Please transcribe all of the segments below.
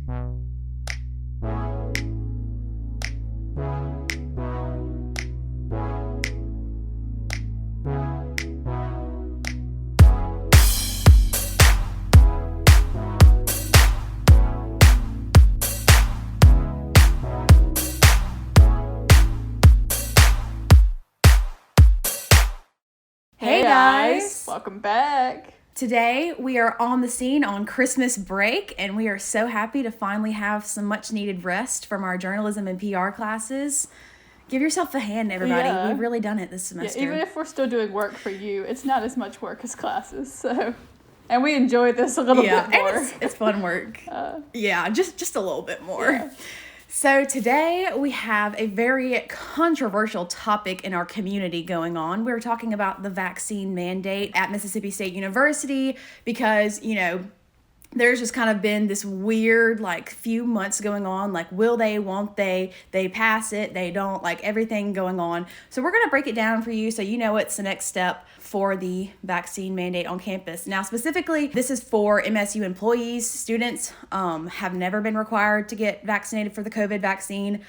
Hey guys! Welcome back. Today we are on the scene on Christmas break, and we are so happy to finally have some much needed rest from our journalism and PR classes. Give yourself a hand, everybody. Yeah. We've really done it this semester. Yeah, even if we're still doing work for you, it's not as much work as classes. So, and we enjoy this a little bit more. And it's fun work. Just a little bit more. Yeah. So today we have a very controversial topic in our community going on. We're talking about the vaccine mandate at Mississippi State University because, there's just kind of been this weird, few months going on, will they, won't they pass it, they don't, everything going on. So we're going to break it down for you so you know what's the next step for the vaccine mandate on campus. Now, specifically, this is for MSU employees. Students have never been required to get vaccinated for the COVID vaccine.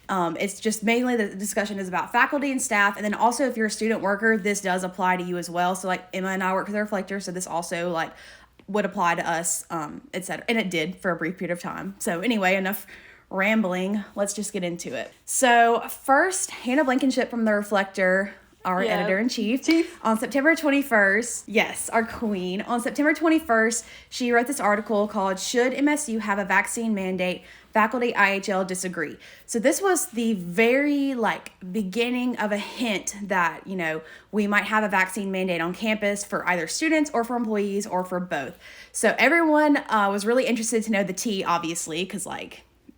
It's just mainly the discussion is about faculty and staff. And then also if you're a student worker, this does apply to you as well. So Emma and I work for the Reflector. So this also would apply to us, etc. And it did for a brief period of time. So anyway, enough rambling. Let's just get into it. So first, Hannah Blankenship from the Reflector, our editor-in-chief, on September 21st, yes, our queen, on September 21st, she wrote this article called "Should MSU Have a Vaccine Mandate? Faculty IHL Disagree." So this was the very beginning of a hint that, we might have a vaccine mandate on campus for either students or for employees or for both. So everyone was really interested to know the tea, obviously, because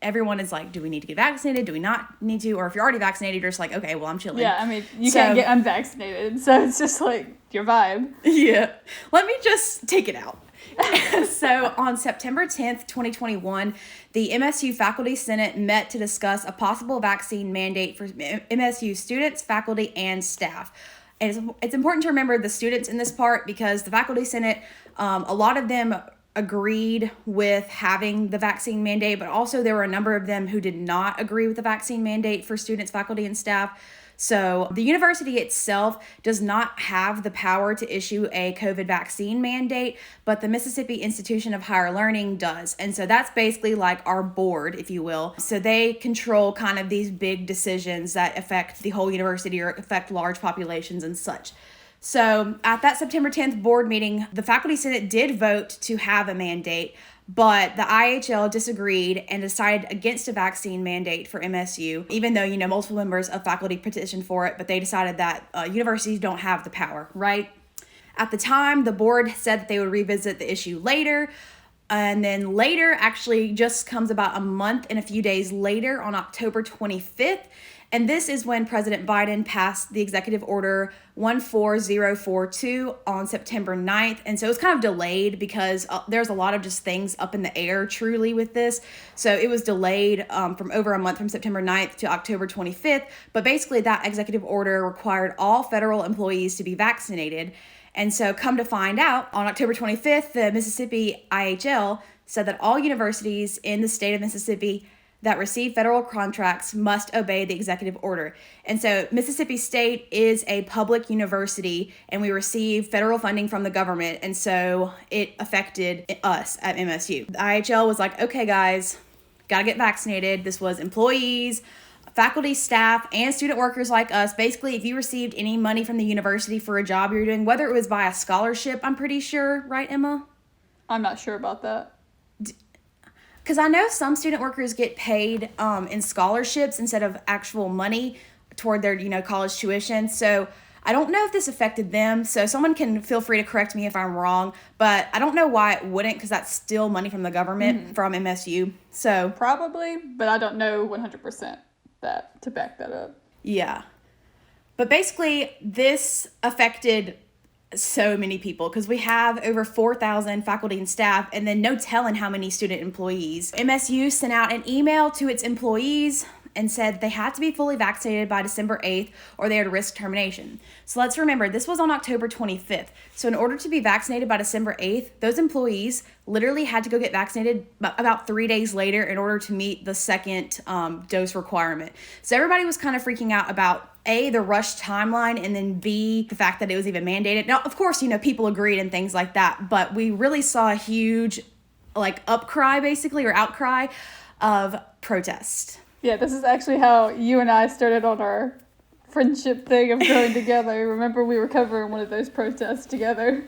everyone is do we need to get vaccinated? Do we not need to? Or if you're already vaccinated, you're just okay, well, I'm chilling. Yeah, I mean, you can't get unvaccinated, so it's just your vibe. Yeah. Let me just take it out. So on September 10th, 2021, the MSU Faculty Senate met to discuss a possible vaccine mandate for MSU students, faculty, and staff. And it's important to remember the students in this part because the Faculty Senate, a lot of them agreed with having the vaccine mandate, but also there were a number of them who did not agree with the vaccine mandate for students, faculty, and staff. So the university itself does not have the power to issue a COVID vaccine mandate, but the Mississippi Institution of Higher Learning does. And so that's basically our board, if you will. So they control kind of these big decisions that affect the whole university or affect large populations and such. So at that September 10th board meeting, the Faculty Senate did vote to have a mandate, but the IHL disagreed and decided against a vaccine mandate for MSU, even though, multiple members of faculty petitioned for it, but they decided that universities don't have the power, right? At the time, the board said that they would revisit the issue later, and then later actually just comes about a month and a few days later on October 25th. And this is when President Biden passed the Executive Order 14042 on September 9th. And so it's kind of delayed because there's a lot of just things up in the air truly with this. So it was delayed from over a month from September 9th to October 25th. But basically that executive order required all federal employees to be vaccinated. And so come to find out, on October 25th, the Mississippi IHL said that all universities in the state of Mississippi that receive federal contracts must obey the executive order. And so Mississippi State is a public university and we receive federal funding from the government. And so it affected us at MSU. The IHL was okay, guys, gotta get vaccinated. This was employees, faculty, staff, and student workers like us. Basically, if you received any money from the university for a job you're doing, whether it was via scholarship, I'm pretty sure, right, Emma? I'm not sure about that. Because I know some student workers get paid in scholarships instead of actual money toward their, college tuition. So I don't know if this affected them. So someone can feel free to correct me if I'm wrong. But I don't know why it wouldn't, because that's still money from the government from MSU. So probably, but I don't know 100% that to back that up. Yeah. But basically, this affected so many people because we have over 4,000 faculty and staff and then no telling how many student employees. MSU sent out an email to its employees and said they had to be fully vaccinated by December 8th or they would risk termination. So let's remember, this was on October 25th. So in order to be vaccinated by December 8th, those employees literally had to go get vaccinated about 3 days later in order to meet the second dose requirement. So everybody was kind of freaking out about A, the rush timeline, and then B, the fact that it was even mandated. Now, of course, people agreed and things like that, but we really saw a huge outcry of protest. Yeah, this is actually how you and I started on our friendship thing of growing together. Remember, we were covering one of those protests together.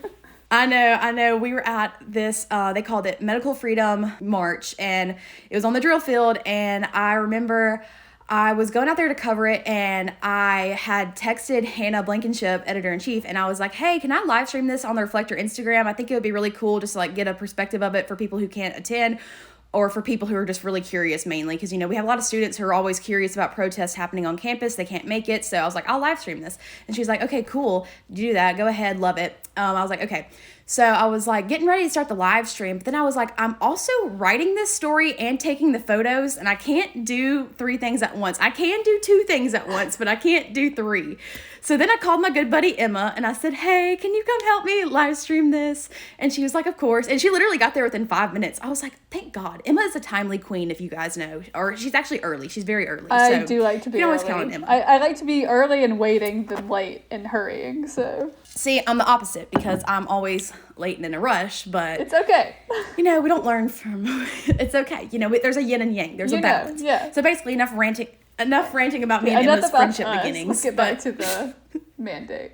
I know. We were at this, they called it Medical Freedom March, and it was on the drill field, and I remember I was going out there to cover it, and I had texted Hannah Blankenship, editor-in-chief, and I was like, hey, can I live stream this on the Reflector Instagram? I think it would be really cool just to get a perspective of it for people who can't attend, or for people who are just really curious mainly, because, we have a lot of students who are always curious about protests happening on campus. They can't make it, so I was like, I'll live stream this. And she's like, okay, cool, do that, go ahead, love it. I was like, okay. So I was getting ready to start the live stream, but then I was like, I'm also writing this story and taking the photos, and I can't do 3 things at once. I can do 2 things at once, but I can't do 3. So then I called my good buddy Emma, and I said, hey, can you come help me live stream this? And she was like, of course. And she literally got there within 5 minutes. I was like, thank God. Emma is a timely queen, if you guys know. Or she's actually early. She's very early. I do like to be early. You can always count on Emma. I like to be early and waiting than late and hurrying, so. See, I'm the opposite because I'm always late and in a rush, but it's okay. We don't learn from it's okay. There's a yin and yang. There's a balance. Yeah. So basically enough ranting about me and Emma's friendship beginnings. Let's get back to the mandate.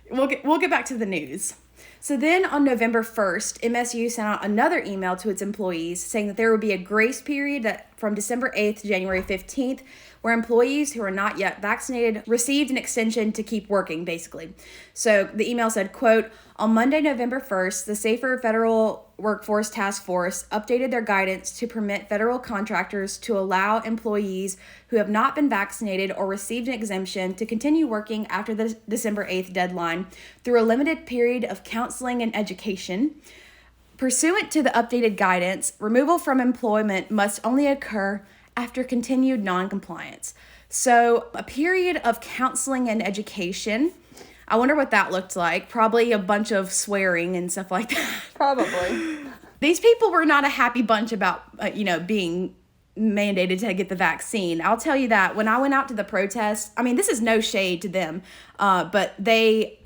We'll get back to the news. So then on November 1st, MSU sent out another email to its employees saying that there would be a grace period from December 8th to January 15th where employees who are not yet vaccinated received an extension to keep working, basically. So the email said, quote, on Monday, November 1st, the Safer Federal Workforce Task Force updated their guidance to permit federal contractors to allow employees who have not been vaccinated or received an exemption to continue working after the December 8th deadline through a limited period of counseling and education. Pursuant to the updated guidance, removal from employment must only occur after continued non-compliance. So a period of counseling and education. I wonder what that looked like. Probably a bunch of swearing and stuff like that. Probably. These people were not a happy bunch about, being mandated to get the vaccine. I'll tell you that when I went out to the protest, this is no shade to them, but they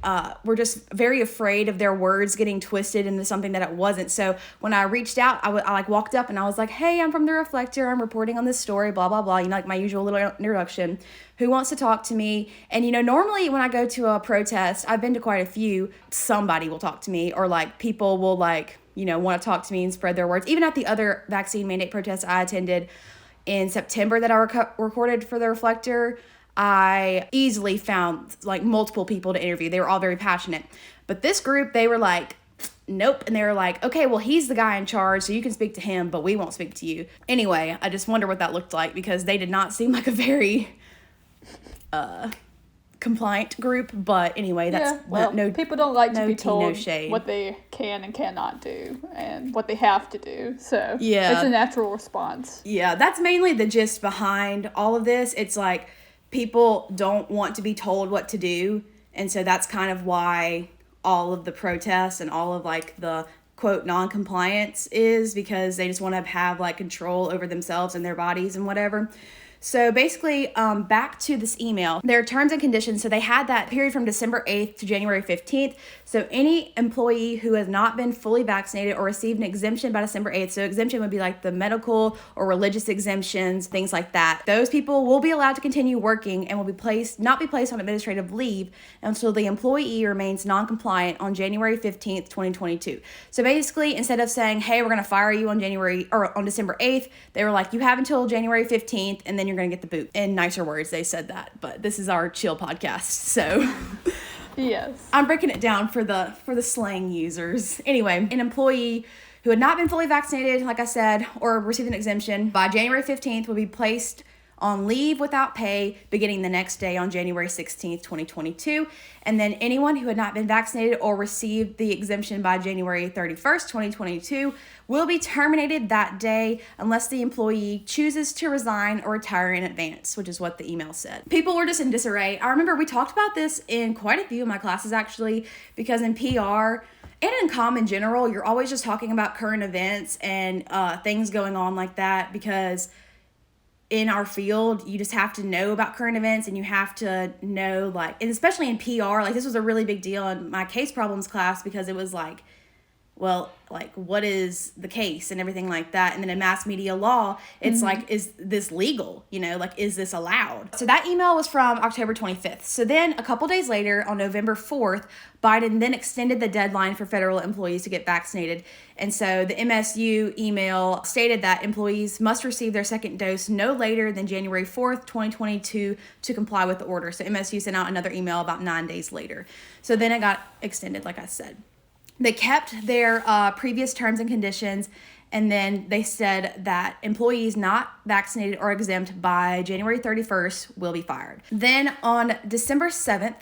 were just very afraid of their words getting twisted into something that it wasn't. So when I reached out, I walked up and I was like, hey, I'm from the Reflector. I'm reporting on this story, blah, blah, blah. My usual little introduction. Who wants to talk to me? And, normally when I go to a protest, I've been to quite a few, somebody will talk to me or people will want to talk to me and spread their words. Even at the other vaccine mandate protests I attended in September that I recorded for the Reflector, I easily found multiple people to interview. They were all very passionate. But this group, they were like, nope. And they were like, okay, well, he's the guy in charge, so you can speak to him, but we won't speak to you. Anyway, I just wonder what that looked like because they did not seem like a very compliant group, but anyway, that's people don't like to be told no what they can and cannot do and what they have to do, so yeah, it's a natural response. Yeah, that's mainly the gist behind all of this. It's people don't want to be told what to do, and so that's kind of why all of the protests and all of the quote non-compliance is, because they just want to have control over themselves and their bodies and whatever. So basically, back to this email, there are terms and conditions. So they had that period from December 8th to January 15th. So any employee who has not been fully vaccinated or received an exemption by December 8th, so exemption would be the medical or religious exemptions, things like that. Those people will be allowed to continue working and will not be placed on administrative leave until the employee remains non-compliant on January 15th, 2022. So basically, instead of saying, hey, we're going to fire you on December 8th, they were like, you have until January 15th, and then you're going to get the boot. In nicer words, they said that, but this is our chill podcast, so yes, I'm breaking it down for the slang users. Anyway, an employee who had not been fully vaccinated, like I said, or received an exemption by January 15th will be placed on leave without pay beginning the next day on January 16th, 2022. And then anyone who had not been vaccinated or received the exemption by January 31st, 2022 will be terminated that day unless the employee chooses to resign or retire in advance, which is what the email said. People were just in disarray. I remember we talked about this in quite a few of my classes actually, because in PR and in comm in general, you're always just talking about current events and things going on like that, because in our field, you just have to know about current events, and you have to know, like, and especially in PR, like, this was a really big deal in my case problems class, because it was like, well, like, what is the case and everything like that. And then in mass media law, it's like, is this legal? You know, like, is this allowed? So that email was from October 25th. So then a couple days later, on November 4th, Biden then extended the deadline for federal employees to get vaccinated. And so the MSU email stated that employees must receive their second dose no later than January 4th, 2022 to comply with the order. So MSU sent out another email about 9 days later. So then it got extended, like I said. They kept their previous terms and conditions, and then they said that employees not vaccinated or exempt by January 31st will be fired. Then on December 7th,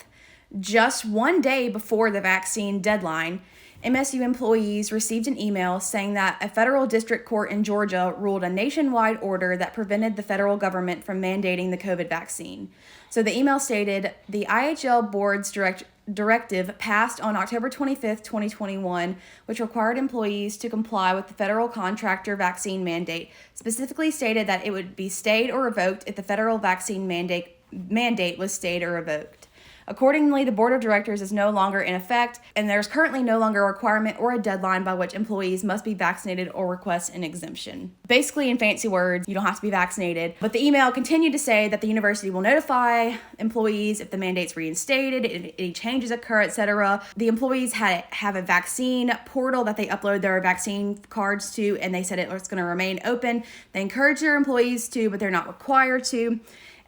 just one day before the vaccine deadline, MSU employees received an email saying that a federal district court in Georgia ruled a nationwide order that prevented the federal government from mandating the COVID vaccine. So the email stated, the IHL board's directive passed on October 25th, 2021, which required employees to comply with the federal contractor vaccine mandate, specifically stated that it would be stayed or revoked if the federal vaccine mandate was stayed or revoked. Accordingly, the board of directors is no longer in effect, and there's currently no longer a requirement or a deadline by which employees must be vaccinated or request an exemption. Basically, in fancy words, you don't have to be vaccinated. But the email continued to say that the university will notify employees if the mandate's reinstated, if any changes occur, etc. The employees have a vaccine portal that they upload their vaccine cards to, and they said it's going to remain open. They encourage their employees to, but they're not required to.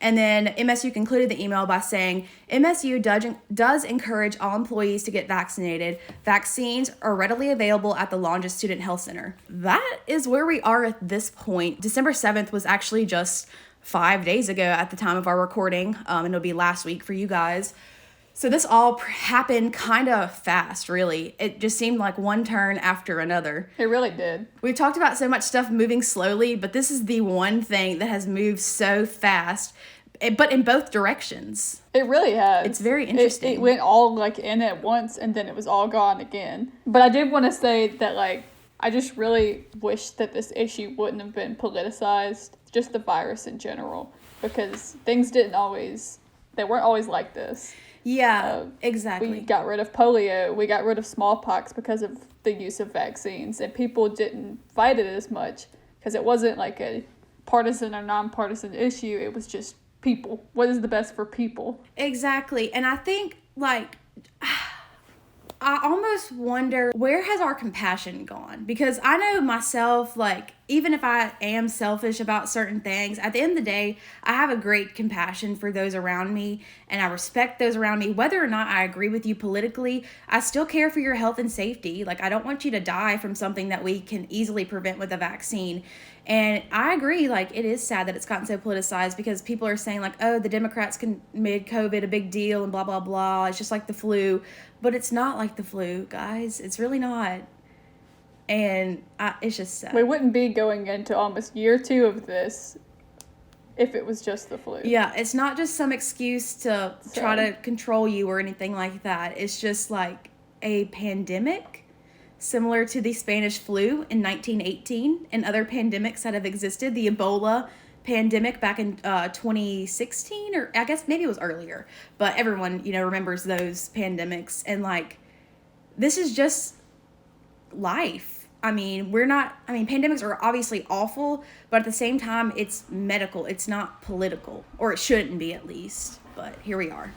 And then MSU concluded the email by saying, MSU does encourage all employees to get vaccinated. Vaccines are readily available at the Longes Student Health Center. That is where we are at this point. December 7th was actually just 5 days ago at the time of our recording, and it'll be last week for you guys. So this all happened kind of fast, really. It just seemed like one turn after another. It really did. We've talked about so much stuff moving slowly, but this is the one thing that has moved so fast, but in both directions. It really has. It's very interesting. It went all, like, in at once, and then it was all gone again. But I did want to say that, like, I just really wish that this issue wouldn't have been politicized, just the virus in general, because things they weren't always like this. Yeah, exactly. We got rid of polio. We got rid of smallpox because of the use of vaccines. And people didn't fight it as much because it wasn't like a partisan or nonpartisan issue. It was just people. What is the best for people? Exactly. And I think, like, I almost wonder, where has our compassion gone? Because I know myself, like, even if I am selfish about certain things, at the end of the day, I have a great compassion for those around me, and I respect those around me. Whether or not I agree with you politically, I still care for your health and safety. Like, I don't want you to die from something that we can easily prevent with a vaccine. And I agree, like, it is sad that it's gotten so politicized, because people are saying, like, oh, the Democrats made COVID a big deal and blah, blah, blah. It's just like the flu. But it's not like the flu, guys. It's really not. And it's just sad. We wouldn't be going into almost year 2 of this if it was just the flu. Yeah, it's not just some excuse to try to control you or anything like that. It's just like a pandemic similar to the Spanish flu in 1918 and other pandemics that have existed. The Ebola pandemic back in 2016, or I guess maybe it was earlier, but everyone, remembers those pandemics. And like, this is just life. Pandemics are obviously awful, but at the same time, it's medical. It's not political, or it shouldn't be at least, but here we are.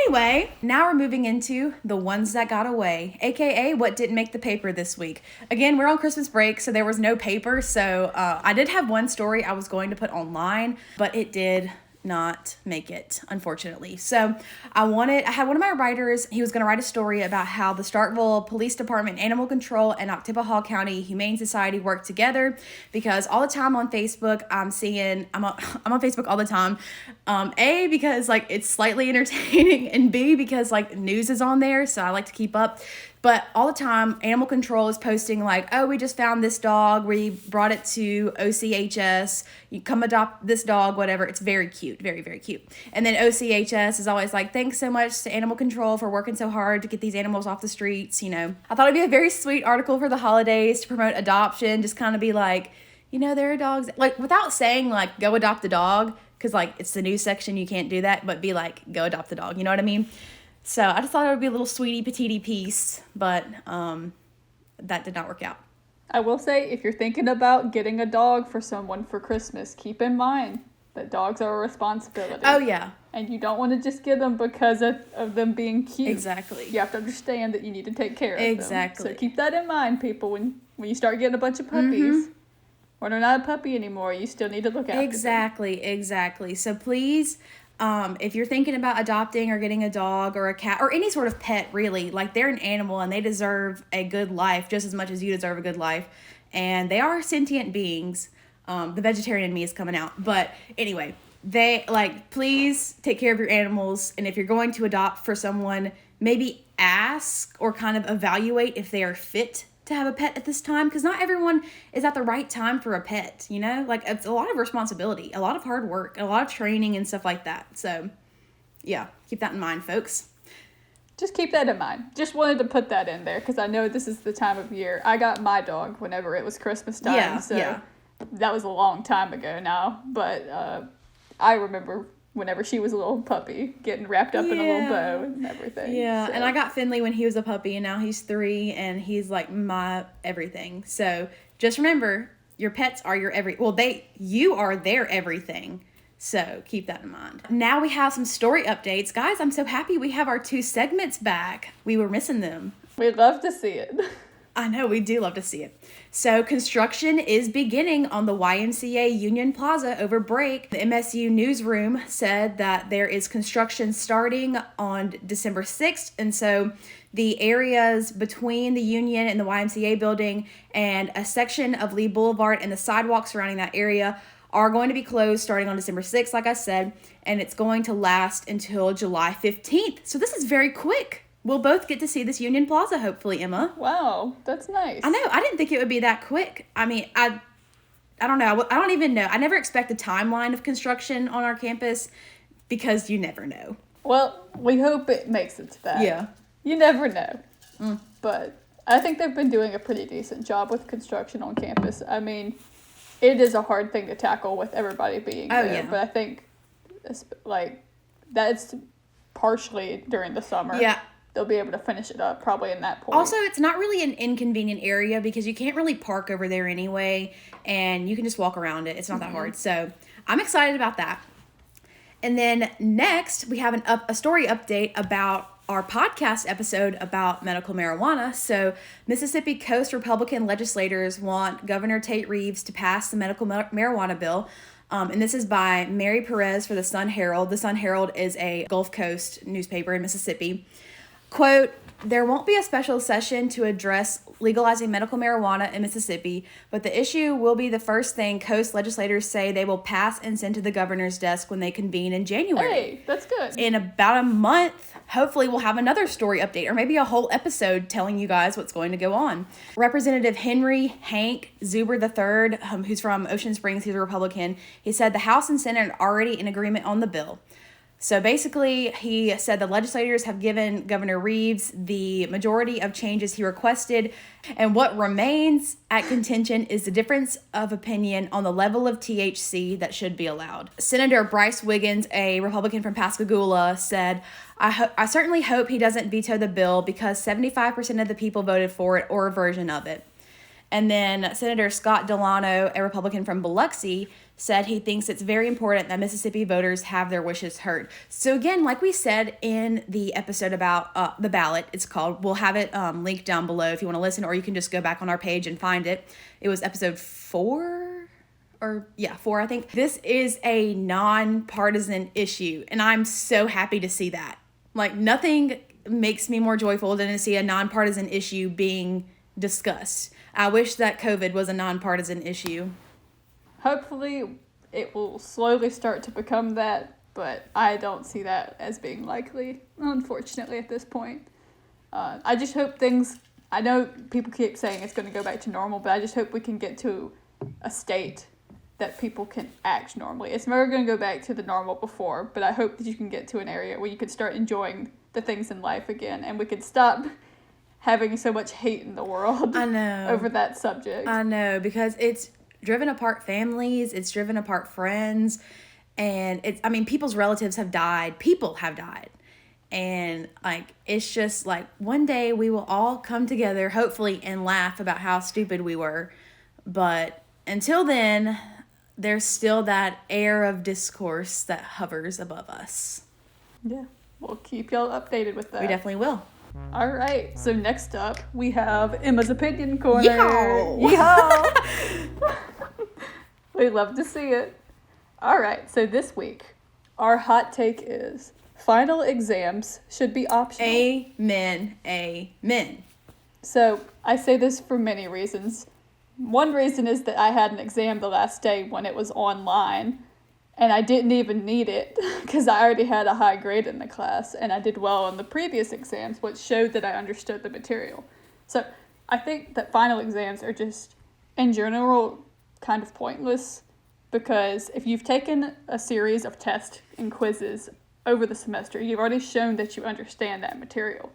Anyway, now we're moving into the ones that got away, aka what didn't make the paper this week. Again, we're on Christmas break, so there was no paper. So I did have one story I was going to put online, but it did not make it, unfortunately. So I had one of my writers, he was going to write a story about how the Starkville Police Department, Animal Control, and Oktibbeha County Humane Society work together, because all the time on Facebook I'm on Facebook all the time, A, because like it's slightly entertaining, and B, because like news is on there, so I like to keep up. But all the time, Animal Control is posting like, oh, we just found this dog. We brought it to OCHS. You come adopt this dog, whatever. It's very cute. Very, very cute. And then OCHS is always like, thanks so much to Animal Control for working so hard to get these animals off the streets, you know. I thought it'd be a very sweet article for the holidays to promote adoption. Just kind of be like, you know, there are dogs. Like, without saying like, go adopt a dog, because like it's the news section, you can't do that. But be like, go adopt the dog. You know what I mean? So I just thought it would be a little sweetie petite piece, but that did not work out. I will say, if you're thinking about getting a dog for someone for Christmas, keep in mind that dogs are a responsibility. Oh, yeah. And you don't want to just get them because of them being cute. Exactly. You have to understand that you need to take care of them. Exactly. So keep that in mind, people, when you start getting a bunch of puppies. Mm-hmm. When they're not a puppy anymore, you still need to look after them. Exactly. So please... if you're thinking about adopting or getting a dog or a cat or any sort of pet, really, like they're an animal and they deserve a good life just as much as you deserve a good life. And they are sentient beings. The vegetarian in me is coming out. But anyway, please take care of your animals. And if you're going to adopt for someone, maybe ask or kind of evaluate if they are fit to have a pet at this time, because not everyone is at the right time for a pet, you know? Like, it's a lot of responsibility, a lot of hard work, a lot of training and stuff like that. So, yeah, keep that in mind, folks. Just keep that in mind. Just wanted to put that in there, because I know this is the time of year. I got my dog whenever it was Christmas time, that was a long time ago now, but I remember whenever she was a little puppy, getting wrapped up in a little bow and everything. Yeah, so. And I got Finley when he was a puppy, and now he's 3, and he's like my everything. So just remember, your pets are your you are their everything. So keep that in mind. Now we have some story updates. Guys, I'm so happy we have our 2 segments back. We were missing them. We'd love to see it. I know, we do love to see it. So construction is beginning on the YMCA Union Plaza over break. The MSU newsroom said that there is construction starting on December 6th. And so the areas between the Union and the YMCA building and a section of Lee Boulevard and the sidewalk surrounding that area are going to be closed starting on December 6th, like I said, and it's going to last until July 15th. So this is very quick. We'll both get to see this Union Plaza, hopefully, Emma. Wow, that's nice. I know. I didn't think it would be that quick. I mean, I don't know. I don't even know. I never expect a timeline of construction on our campus because you never know. Well, we hope it makes it to that. Yeah. You never know. But I think they've been doing a pretty decent job with construction on campus. I mean, it is a hard thing to tackle with everybody being there. Yeah. But I think, that's partially during the summer. Yeah. They'll be able to finish it up probably in that point. Also, it's not really an inconvenient area because you can't really park over there anyway, and you can just walk around it. It's not that hard. So I'm excited about that. And then next, we have a story update about our podcast episode about medical marijuana. So Mississippi Coast Republican legislators want Governor Tate Reeves to pass the medical marijuana bill. And this is by Mary Perez for the Sun-Herald. The Sun-Herald is a Gulf Coast newspaper in Mississippi. Quote, there won't be a special session to address legalizing medical marijuana in Mississippi, but the issue will be the first thing Coast legislators say they will pass and send to the governor's desk when they convene in January. Hey, that's good. In about a month, hopefully we'll have another story update or maybe a whole episode telling you guys what's going to go on. Representative Henry Hank Zuber III, who's from Ocean Springs, he's a Republican, he said the House and Senate are already in agreement on the bill. So basically, he said the legislators have given Governor Reeves the majority of changes he requested, and what remains at contention is the difference of opinion on the level of THC that should be allowed. Senator Bryce Wiggins, a Republican from Pascagoula, said, I certainly hope he doesn't veto the bill because 75% of the people voted for it or a version of it. And then Senator Scott Delano, a Republican from Biloxi, said he thinks it's very important that Mississippi voters have their wishes heard. So again, like we said in the episode about the ballot, it's called, we'll have it linked down below if you want to listen, or you can just go back on our page and find it. It was episode 4 4, I think. This is a nonpartisan issue, and I'm so happy to see that. Like, nothing makes me more joyful than to see a nonpartisan issue being discussed. I wish that COVID was a nonpartisan issue. Hopefully, it will slowly start to become that, but I don't see that as being likely, unfortunately, at this point. I just hope I know people keep saying it's going to go back to normal, but I just hope we can get to a state that people can act normally. It's never going to go back to the normal before, but I hope that you can get to an area where you can start enjoying the things in life again, and we can stop having so much hate in the world. I know. Over that subject. I know, because it's driven apart families, it's driven apart friends, and people's relatives have died. People have died. And, like, it's just, like, one day we will all come together, hopefully, and laugh about how stupid we were. But until then, there's still that air of discourse that hovers above us. Yeah, we'll keep y'all updated with that. We definitely will. All right, so next up, we have Emma's Opinion Corner. Yeehaw! Yeehaw! We love to see it. All right, so this week, our hot take is final exams should be optional. Amen. Amen. So I say this for many reasons. One reason is that I had an exam the last day when it was online, and I didn't even need it because I already had a high grade in the class, and I did well on the previous exams, which showed that I understood the material. So I think that final exams are just, in general, kind of pointless, because if you've taken a series of tests and quizzes over the semester, you've already shown that you understand that material.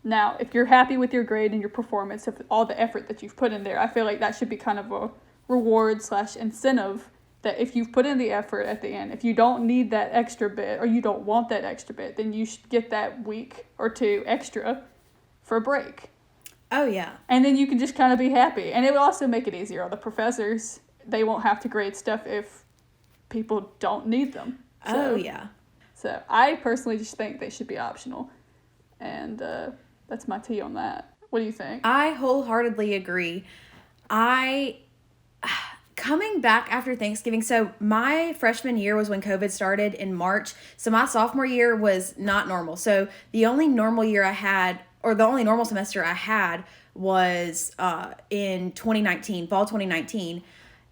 Now, if you're happy with your grade and your performance of all the effort that you've put in there, I feel like that should be kind of a reward/incentive that if you've put in the effort at the end, if you don't need that extra bit or you don't want that extra bit, then you should get that week or two extra for a break. Oh, yeah. And then you can just kind of be happy. And it would also make it easier on the professors. They won't have to grade stuff if people don't need them. Oh, yeah. So I personally just think they should be optional. And that's my tea on that. What do you think? I wholeheartedly agree. Coming back after Thanksgiving, so my freshman year was when COVID started in March. So my sophomore year was not normal. So the only normal year I had, or the only normal semester I had, was in 2019, fall 2019.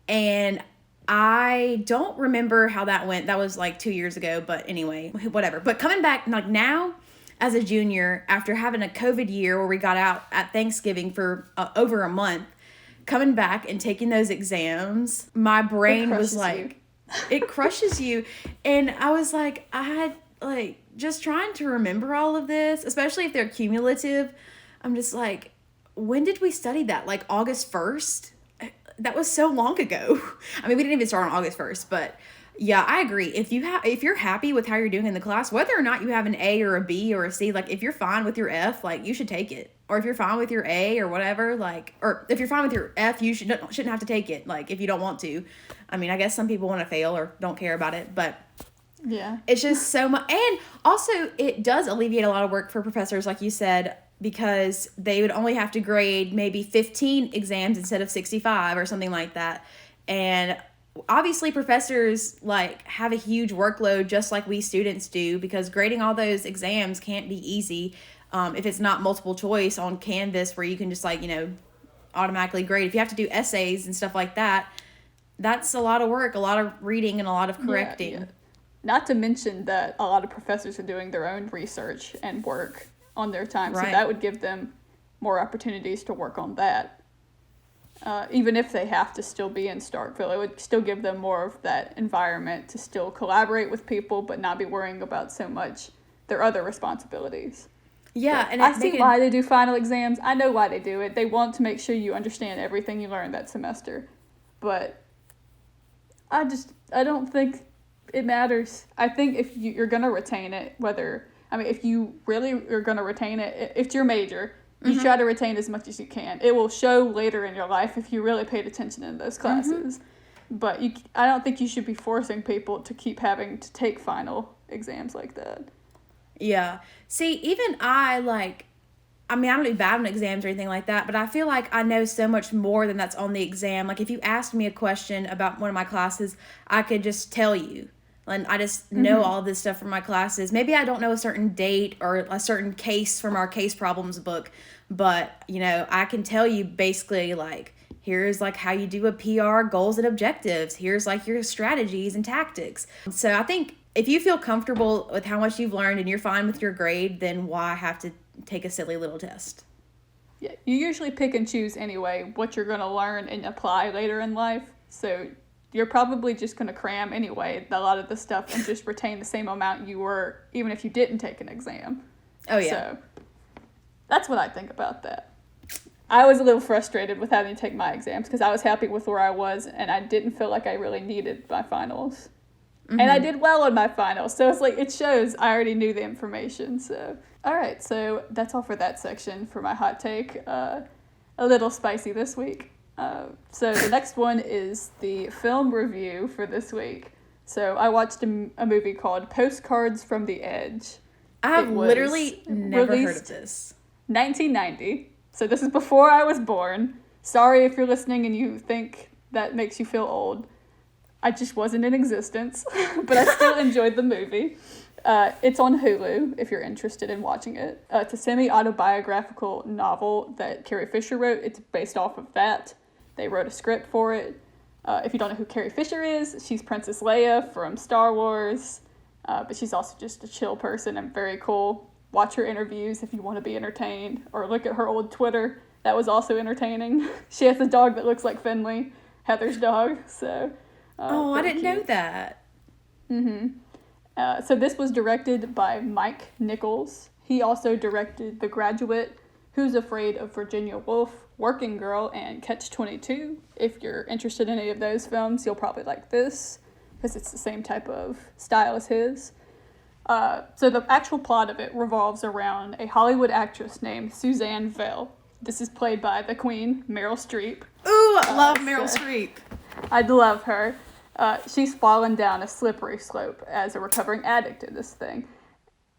And I don't remember how that went. That was like 2 years ago, but anyway, whatever. But coming back, like now, as a junior, after having a COVID year where we got out at Thanksgiving for over a month, coming back and taking those exams, my brain was like, it crushes you. And I was like, I had like just trying to remember all of this, especially if they're cumulative. I'm just like, when did we study that? Like August 1st? That was so long ago. I mean, we didn't even start on August 1st, but yeah, I agree. If you're happy with how you're doing in the class, whether or not you have an A or a B or a C, like if you're fine with your F, like you should take it. Or if you're fine with your A or whatever, like, or if you're fine with your F, you shouldn't have to take it. Like if you don't want to. I mean, I guess some people want to fail or don't care about it, but yeah, it's just so much. And also it does alleviate a lot of work for professors, like you said, because they would only have to grade maybe 15 exams instead of 65 or something like that. And obviously professors like have a huge workload just like we students do, because grading all those exams can't be easy if it's not multiple choice on Canvas where you can just like, automatically grade. If you have to do essays and stuff like that, that's a lot of work, a lot of reading and a lot of correcting. Yeah. Not to mention that a lot of professors are doing their own research and work on their time, right. So that would give them more opportunities to work on that. Even if they have to still be in Starkville, it would still give them more of that environment to still collaborate with people, but not be worrying about so much their other responsibilities. Yeah, but and I see why they do final exams. I know why they do it. They want to make sure you understand everything you learned that semester. But I don't think it matters. I think if you're going to retain it, if you really are going to retain it, if it's your major, you try to retain as much as you can. It will show later in your life if you really paid attention in those classes. But I don't think you should be forcing people to keep having to take final exams like that. Yeah. See, even I I mean, I don't do bad on exams or anything like that, but I feel like I know so much more than that's on the exam. Like, if you asked me a question about one of my classes, I could just tell you. And I just know all this stuff from my classes. Maybe I don't know a certain date or a certain case from our case problems book, but, you know, I can tell you basically, like, here's, like, how you do a PR, goals and objectives. Here's, like, your strategies and tactics. So I think if you feel comfortable with how much you've learned and you're fine with your grade, then why have to take a silly little test? Yeah, you usually pick and choose anyway what you're going to learn and apply later in life. So you're probably just going to cram anyway a lot of the stuff and just retain the same amount you were even if you didn't take an exam. Oh, yeah. So that's what I think about that. I was a little frustrated with having to take my exams because I was happy with where I was and I didn't feel like I really needed my finals. And I did well on my finals. So it's like, it shows I already knew the information. So, all right. So that's all for that section for my hot take. A little spicy this week. So the next one is the film review for this week. So I watched a movie called Postcards from the Edge. I've literally never heard of this. 1990. So this is before I was born. Sorry if you're listening and you think that makes you feel old. I just wasn't in existence, but I still enjoyed the movie. It's on Hulu if you're interested in watching it. It's a semi-autobiographical novel that Carrie Fisher wrote. It's based off of that. They wrote a script for it. If you don't know who Carrie Fisher is, she's Princess Leia from Star Wars, but she's also just a chill person and very cool. Watch her interviews if you want to be entertained, or look at her old Twitter. That was also entertaining. She has a dog that looks like Finley, Heather's dog, so... I didn't know that. So this was directed by Mike Nichols. He also directed The Graduate, Who's Afraid of Virginia Woolf, Working Girl, and Catch-22. If you're interested in any of those films, you'll probably like this, because it's the same type of style as his. So the actual plot of it revolves around a Hollywood actress named Suzanne Vale. This is played by the Queen, Meryl Streep. Ooh, I love Meryl Streep. I'd love her. She's fallen down a slippery slope as a recovering addict in this thing.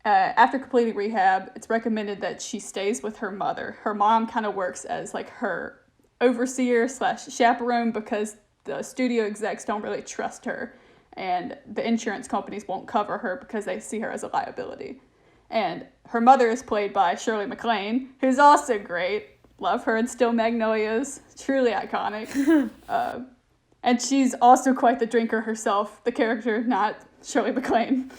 After completing rehab, it's recommended that she stays with her mother. Her mom kind of works as like her overseer / chaperone because the studio execs don't really trust her. And the insurance companies won't cover her because they see her as a liability. And her mother is played by Shirley MacLaine, who's also great. Love her in Still Magnolias. Truly iconic. And she's also quite the drinker herself, the character, not Shirley MacLaine.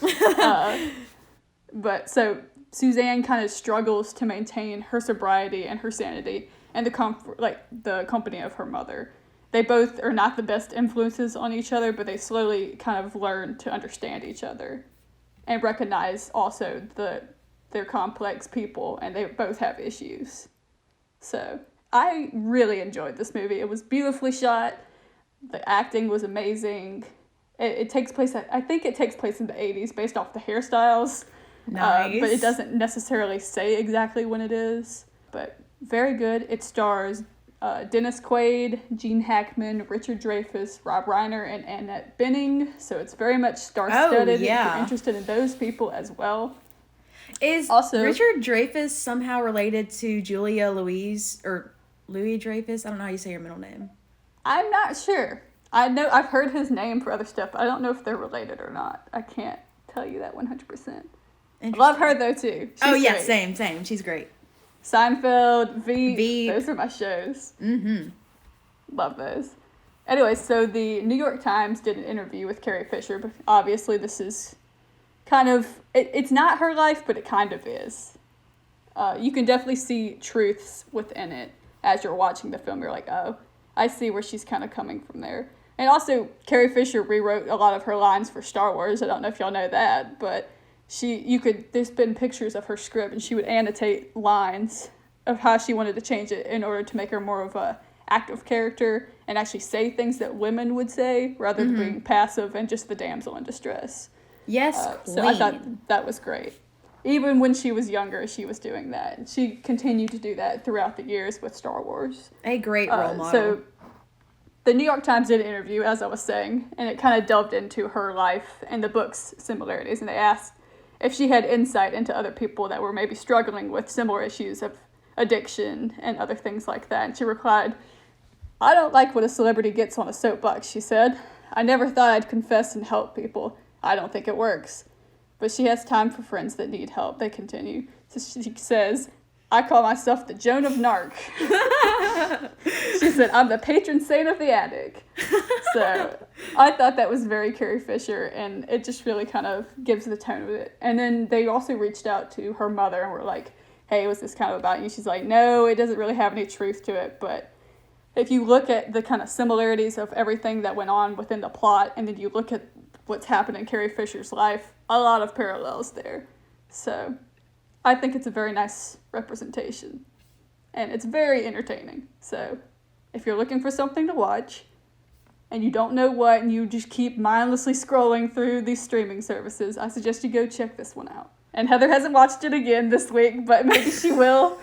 But so Suzanne kind of struggles to maintain her sobriety and her sanity and the company of her mother. They both are not the best influences on each other, but they slowly kind of learn to understand each other and recognize also they're complex people and they both have issues. So I really enjoyed this movie. It was beautifully shot. The acting was amazing. It takes place, I think it takes place in the 80s based off the hairstyles. Nice. But it doesn't necessarily say exactly when it is. But very good. It stars Dennis Quaid, Gene Hackman, Richard Dreyfuss, Rob Reiner, and Annette Bening. So it's very much star-studded if you're interested in those people as well. Is also Richard Dreyfuss somehow related to Julia Louise or Louis Dreyfus? I don't know how you say your middle name. I'm not sure. I know I've heard his name for other stuff. I don't know if they're related or not. I can't tell you that 100%. I love her though too. She's great. Same. She's great. Seinfeld, Veep. Those are my shows. Love those. Anyway, so the New York Times did an interview with Carrie Fisher, but obviously this is kind of, it's not her life, but it kind of is. You can definitely see truths within it as you're watching the film. You're like, oh, I see where she's kind of coming from there. And also, Carrie Fisher rewrote a lot of her lines for Star Wars. I don't know if y'all know that, but there's been pictures of her script, and she would annotate lines of how she wanted to change it in order to make her more of a active character and actually say things that women would say rather than being passive and just the damsel in distress. Yes, so I thought that was great. Even when she was younger, she was doing that. And she continued to do that throughout the years with Star Wars. A great role model. So the New York Times did an interview, as I was saying, and it kind of delved into her life and the book's similarities. And they asked if she had insight into other people that were maybe struggling with similar issues of addiction and other things like that. And she replied, "I don't like when a celebrity gets on a soapbox," she said. "I never thought I'd confess and help people. I don't think it works." But she has time for friends that need help, they continue. So she says, "I call myself the Joan of Narc." She said, "I'm the patron saint of the attic." So I thought that was very Carrie Fisher, and it just really kind of gives the tone of it. And then they also reached out to her mother and were like, "Hey, was this kind of about you?" She's like, "No, it doesn't really have any truth to it, but if you look at the kind of similarities of everything that went on within the plot, and then you look at what's happened in Carrie Fisher's life, a lot of parallels there." So I think it's a very nice representation, and it's very entertaining. So if you're looking for something to watch and you don't know what, and you just keep mindlessly scrolling through these streaming services, I suggest you go check this one out. And Heather hasn't watched it again this week, but maybe she will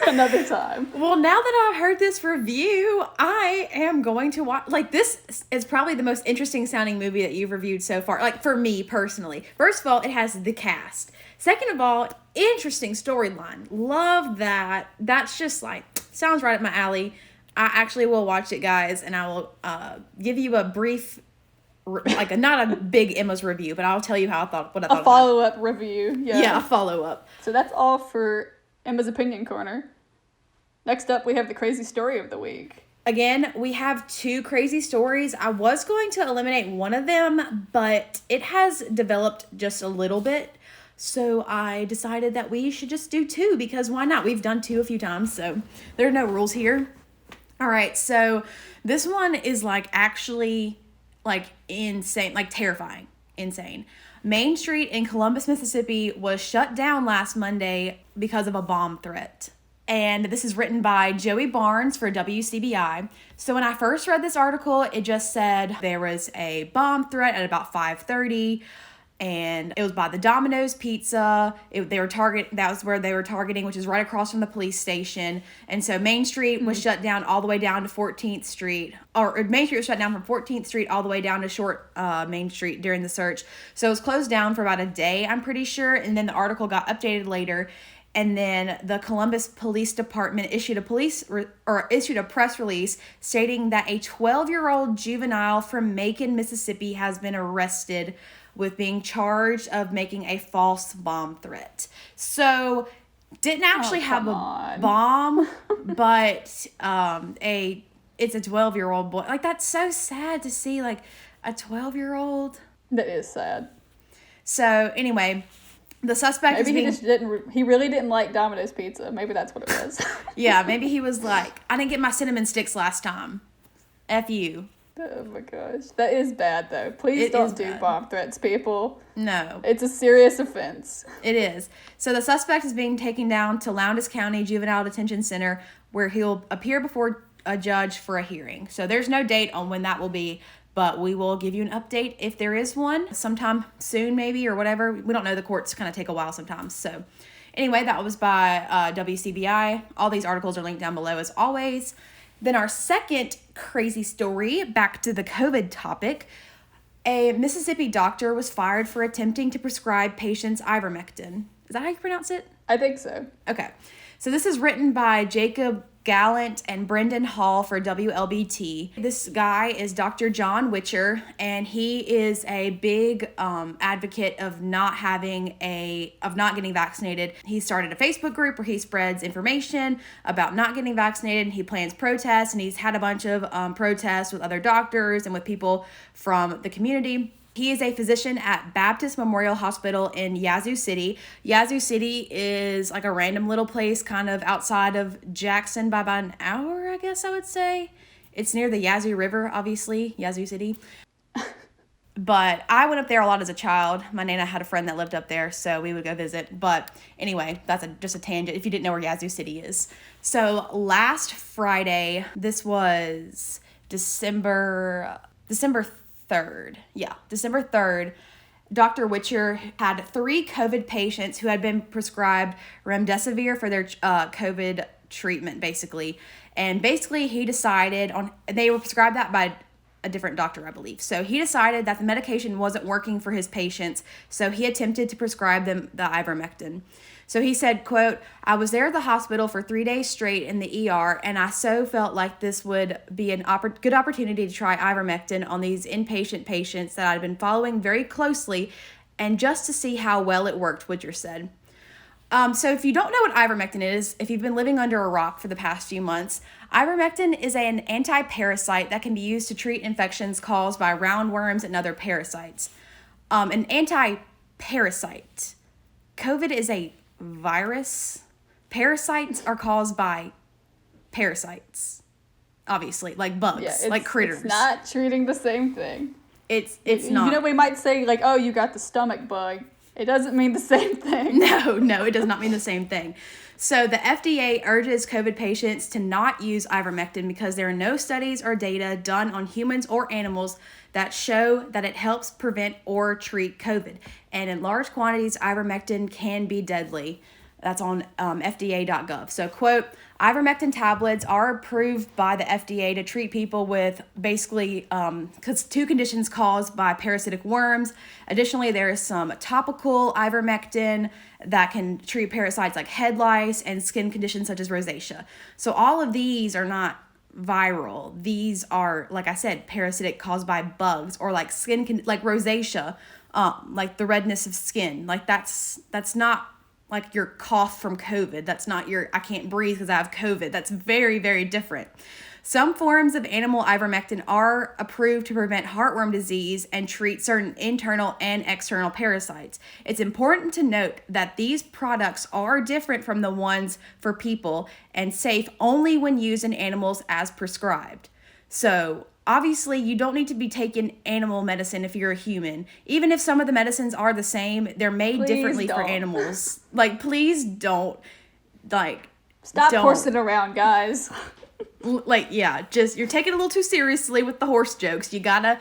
another time. Well, now that I've heard this review, I am going to watch. Like, this is probably the most interesting sounding movie that you've reviewed so far. Like, for me personally. First of all, it has the cast. Second of all, interesting storyline. Love that. That's just like, sounds right up my alley. I actually will watch it, guys, and I will give you a brief, like, not a big Emma's review, but I'll tell you how I thought, what I thought. A follow-up review. Yeah, a follow-up. So that's all for Emma's Opinion Corner. Next up, we have the crazy story of the week. Again, we have 2 crazy stories. I was going to eliminate one of them, but it has developed just a little bit. So I decided that we should just do 2, because why not? We've done 2 a few times, so there are no rules here. All right, so this one is like actually like insane, like terrifying, insane. Main Street in Columbus, Mississippi was shut down last Monday because of a bomb threat. And this is written by Joey Barnes for WCBI. So when I first read this article, it just said there was a bomb threat at about 5:30. And it was by the Domino's Pizza. That was where they were targeting, which is right across from the police station. And so Main Street was shut down all the way down to 14th Street. Or Main Street was shut down from 14th Street all the way down to Short Main Street during the search. So it was closed down for about a day, I'm pretty sure. And then the article got updated later. And then the Columbus Police Department issued a press release stating that a 12-year-old juvenile from Macon, Mississippi has been arrested with being charged of making a false bomb threat. So, didn't actually have a bomb, but it's a 12-year-old boy. Like, that's so sad to see, like, a 12-year-old. That is sad. So, anyway, the suspect he really didn't like Domino's Pizza. Maybe that's what it was. Yeah, maybe he was like, I didn't get my cinnamon sticks last time. F you. Oh my gosh. That is bad, though. Please don't do bomb threats, people. No. It's a serious offense. It is. So the suspect is being taken down to Lowndes County Juvenile Detention Center, where he'll appear before a judge for a hearing. So there's no date on when that will be, but we will give you an update if there is one sometime soon, maybe, or whatever. We don't know. The courts kind of take a while sometimes. So anyway, that was by WCBI. All these articles are linked down below as always. Then our second crazy story, back to the COVID topic. A Mississippi doctor was fired for attempting to prescribe patients Ivermectin. Is that how you pronounce it? I think so. Okay. So this is written by Jacob Gallant and Brendan Hall for WLBT. This guy is Dr. John Witcher, and he is a big advocate of not getting vaccinated. He started a Facebook group where he spreads information about not getting vaccinated, and he plans protests, and he's had a bunch of protests with other doctors and with people from the community. He is a physician at Baptist Memorial Hospital in Yazoo City. Yazoo City is like a random little place kind of outside of Jackson by about an hour, I guess I would say. It's near the Yazoo River, obviously, Yazoo City. But I went up there a lot as a child. My Nana had a friend that lived up there, so we would go visit. But anyway, that's just a tangent if you didn't know where Yazoo City is. So last Friday, this was December 3rd. Yeah, December 3rd, Dr. Witcher had 3 COVID patients who had been prescribed remdesivir for their COVID treatment, basically. And basically, he decided they were prescribed that by a different doctor, I believe. So he decided that the medication wasn't working for his patients, so he attempted to prescribe them the Ivermectin. So he said, quote, "I was there at the hospital for 3 days straight in the ER, and I so felt like this would be an good opportunity to try ivermectin on these inpatient patients that I'd been following very closely, and just to see how well it worked," Witcher said. So if you don't know what ivermectin is, if you've been living under a rock for the past few months, ivermectin is an anti-parasite that can be used to treat infections caused by roundworms and other parasites. An anti-parasite. COVID is a virus. Parasites are caused by parasites, obviously, like bugs, like critters. It's not treating the same thing. It's not. You know, we might say, like, oh, you got the stomach bug. It doesn't mean the same thing. No, it does not mean the same thing. So the FDA urges COVID patients to not use ivermectin because there are no studies or data done on humans or animals that show that it helps prevent or treat COVID. And in large quantities, ivermectin can be deadly. That's on FDA.gov. So, quote, "Ivermectin tablets are approved by the FDA to treat people with basically two conditions caused by parasitic worms. Additionally, there is some topical ivermectin that can treat parasites like head lice and skin conditions such as rosacea." So all of these are not viral. These are, like I said, parasitic caused by bugs or like like rosacea, like the redness of skin. Like that's not like your cough from COVID. That's not your, I can't breathe because I have COVID. That's very, very different. Some forms of animal ivermectin are approved to prevent heartworm disease and treat certain internal and external parasites. It's important to note that these products are different from the ones for people and safe only when used in animals as prescribed. So obviously, you don't need to be taking animal medicine if you're a human. Even if some of the medicines are the same, they're made differently for animals. Like, please don't. Like, stop horsing around, guys. Like, yeah, just, you're taking it a little too seriously with the horse jokes. You gotta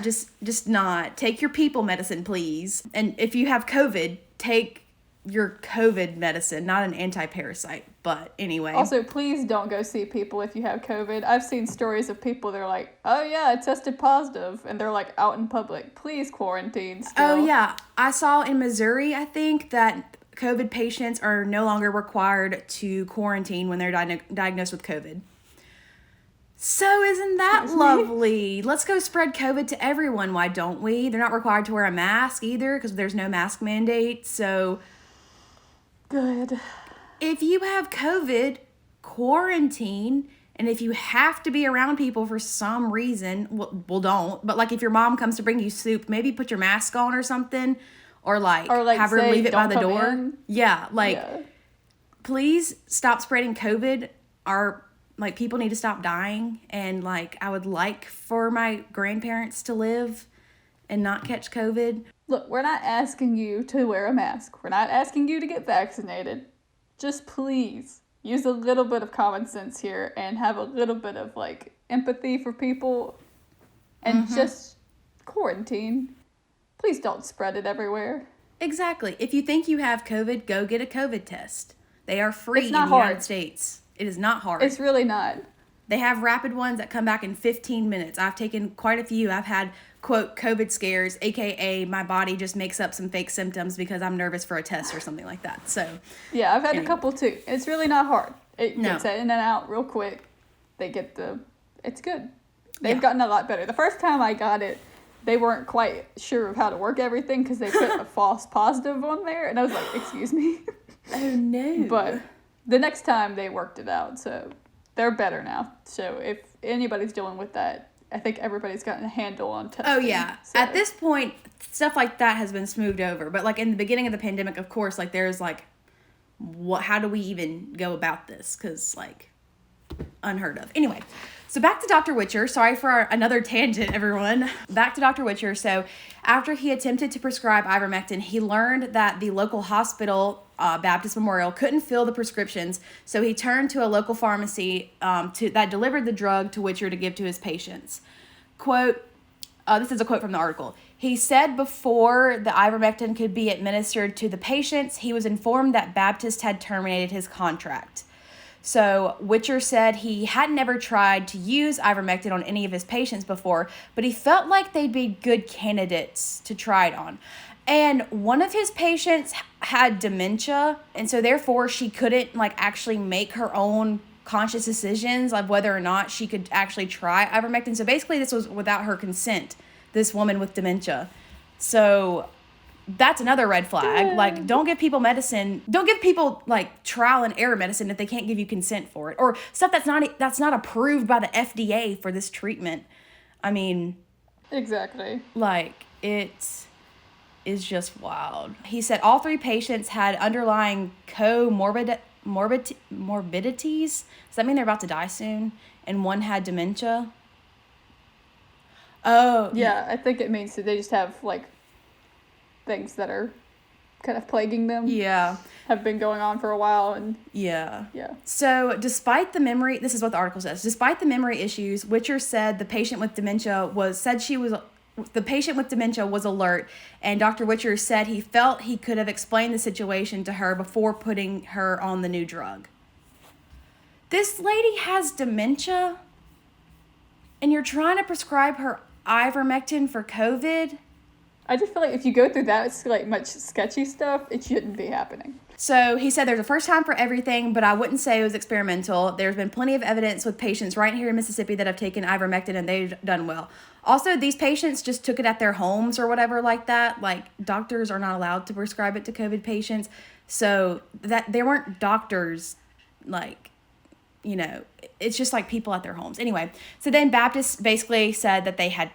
just not. Take your people medicine, please. And if you have COVID, take your COVID medicine, not an anti-parasite. But anyway. Also, please don't go see people if you have COVID. I've seen stories of people, they're like, oh yeah, I tested positive, and they're like out in public. Please quarantine still. Oh yeah, I saw in Missouri, I think, that COVID patients are no longer required to quarantine when they're diagnosed with COVID. So isn't that lovely? Let's go spread COVID to everyone. Why don't we? They're not required to wear a mask either because there's no mask mandate. So good. If you have COVID, quarantine. And if you have to be around people for some reason, well, don't. But like if your mom comes to bring you soup, maybe put your mask on or something. Or like have her leave it by the door. In. Yeah, please stop spreading COVID. People need to stop dying. And like, I would like for my grandparents to live and not catch COVID. Look, we're not asking you to wear a mask. We're not asking you to get vaccinated. Just please use a little bit of common sense here and have a little bit of like empathy for people and just quarantine. Please don't spread it everywhere. Exactly. If you think you have COVID, go get a COVID test. They are free in the United States. It is not hard. It's really not. They have rapid ones that come back in 15 minutes. I've taken quite a few. I've had, quote, COVID scares, aka my body just makes up some fake symptoms because I'm nervous for a test or something like that. So yeah, I've had a couple too. It's really not hard. It gets in and out real quick. It's good. They've gotten a lot better. The first time I got it, they weren't quite sure of how to work everything because they put a false positive on there. And I was like, excuse me. Oh, no. But the next time they worked it out. So they're better now. So if anybody's dealing with that, I think everybody's gotten a handle on testing. Oh, yeah. So at this point, stuff like that has been smoothed over. But like in the beginning of the pandemic, of course, like there's like, how do we even go about this? Because like, unheard of. Anyway. So back to Dr. Witcher. Sorry for another tangent, everyone. Back to Dr. Witcher. So after he attempted to prescribe ivermectin, he learned that the local hospital, Baptist Memorial, couldn't fill the prescriptions. So he turned to a local pharmacy that delivered the drug to Witcher to give to his patients. Quote, this is a quote from the article. He said before the ivermectin could be administered to the patients, he was informed that Baptist had terminated his contract. So Witcher said he hadn't ever tried to use ivermectin on any of his patients before, but he felt like they'd be good candidates to try it on. And one of his patients had dementia, and so therefore she couldn't like actually make her own conscious decisions of whether or not she could actually try ivermectin. So basically this was without her consent, this woman with dementia. So that's another red flag. Like, don't give people medicine. Don't give people like trial and error medicine if they can't give you consent for it, or stuff that's not approved by the FDA for this treatment. I mean, exactly. Like, it is just wild. He said all 3 patients had underlying morbidities. Does that mean they're about to die soon? And 1 had dementia. Oh, yeah. I think it means that they just have like things that are kind of plaguing them. Yeah. Have been going on for a while, and yeah. Yeah. So despite the memory, this is what the article says. Despite the memory issues, Witcher said the patient with dementia was alert, and Dr. Witcher said he felt he could have explained the situation to her before putting her on the new drug. This lady has dementia, and you're trying to prescribe her ivermectin for COVID? I just feel like if you go through that, it's like much sketchy stuff, it shouldn't be happening. So he said there's a first time for everything, but I wouldn't say it was experimental. There's been plenty of evidence with patients right here in Mississippi that have taken ivermectin and they've done well. Also, these patients just took it at their homes or whatever like that. Like, doctors are not allowed to prescribe it to COVID patients. So that there weren't doctors, like, you know, it's just like people at their homes. Anyway, so then Baptist basically said that they had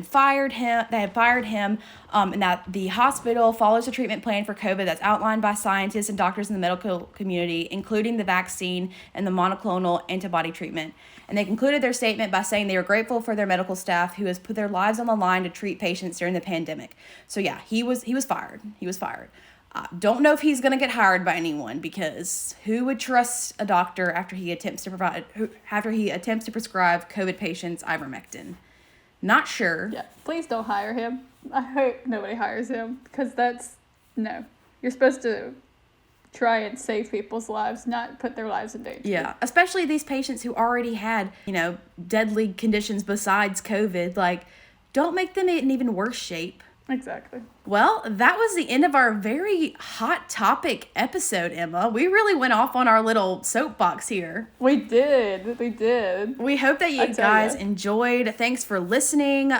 fired him, and that the hospital follows a treatment plan for COVID that's outlined by scientists and doctors in the medical community, including the vaccine and the monoclonal antibody treatment. And they concluded their statement by saying they were grateful for their medical staff who has put their lives on the line to treat patients during the pandemic. So yeah, he was fired. He was fired. Don't know if he's going to get hired by anyone, because who would trust a doctor after he attempts to prescribe COVID patients ivermectin? Not sure. Yeah, please don't hire him. I hope nobody hires him, because no. You're supposed to try and save people's lives, not put their lives in danger. Yeah, especially these patients who already had, deadly conditions besides COVID. Like, don't make them in even worse shape. Exactly. Well, that was the end of our very hot topic episode, Emma. We really went off on our little soapbox here. We did. We hope that you guys enjoyed. Thanks for listening.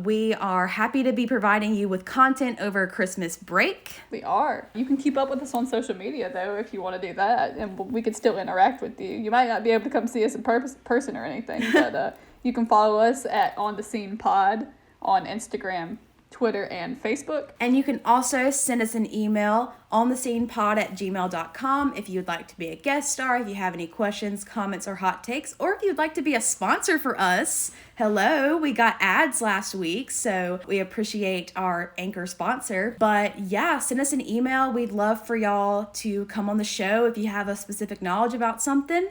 We are happy to be providing you with content over Christmas break. We are. You can keep up with us on social media, though, if you want to do that, and we can still interact with you. You might not be able to come see us in person or anything, but you can follow us at On The Scene Pod on Instagram, Twitter, and Facebook. And you can also send us an email, onthescenepod@gmail.com, if you'd like to be a guest star, if you have any questions, comments, or hot takes, or if you'd like to be a sponsor for us. Hello, we got ads last week, so we appreciate our anchor sponsor. But yeah, send us an email. We'd love for y'all to come on the show if you have a specific knowledge about something.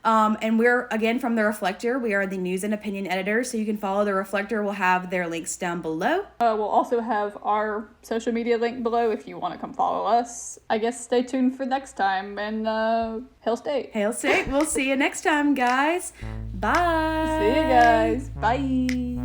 And we're, again, from The Reflector. We are the news and opinion editors, so you can follow The Reflector. We'll have their links down below. We'll also have our social media link below if you want to come follow us. I guess stay tuned for next time, and Hail State. Hail State. We'll see you next time, guys. Bye. See you guys. Bye.